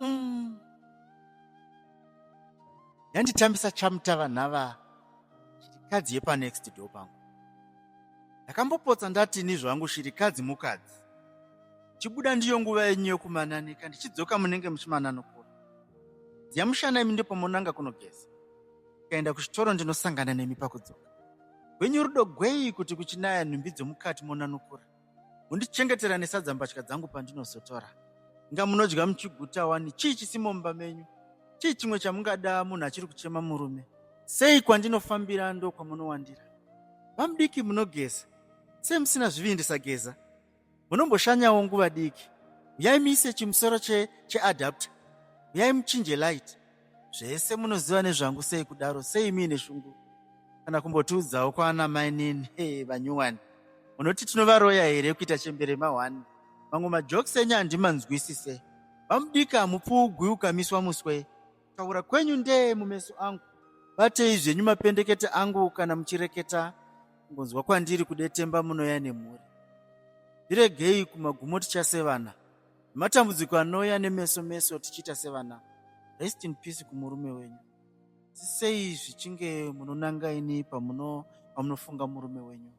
Mm. Yanditambisa chamutava nhava shirikadzi yepanext door pangu. Ndakambopotsa ndati ni zvangu shirikadzi mukadzi. Chibuda ndiyo nguva yenyu yokumananika ndichidzoka munenge muchimananukura. Dziyamushana imi ndipo munanga kunogeza. Kaenda kuchitoro ndinosangana nemi pakudzoka. Gwenyu rudo gwei kuti kuchinaya nhumbi dzomukati monanukura. Mundichengetera nesadza mbatya dzangu pandinozotora. Nga munodya muchiguta wani chii chisimo mumba menyu. Chii chimwe chamungada munhu achiri kuchema murume. Sei kwandinofambira ndo kwamunowandira. Vamudiki munogeza. Sei musina zvivindisageza. Munomboshanyawo nguva diki. Uyai muise chimusoro cheadapter. Uyai muchinje light. Zvese munoziva nezvangu sei kudaro, sei muine shungu. Kana kumbotiudzawo kwaana mai neni vanyuwani. Munoti tinovaroya here kuita chembere mahwani. Mamwe majokisi enyu handimanzwisise. Vamudiki hamupi ugwi ukamiswa muswe. Taura kwenyu ndee mumeso angu. Batei zvenyu mapendekete angu kana muchireketa. Ngonzwa kwandiri kudetemba munoya nemhuri. Ndiregei kumagumo tichasevana. Matambudziko anouya nemeso tichiita sevana. Rest in peace kumurume wenyu. Sei zvichinge munonanga ini pamunofunga murume wenyu.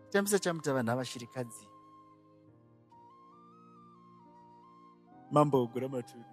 Tambisa chamutava nhava shirikadzi. Mambo ogura maturi.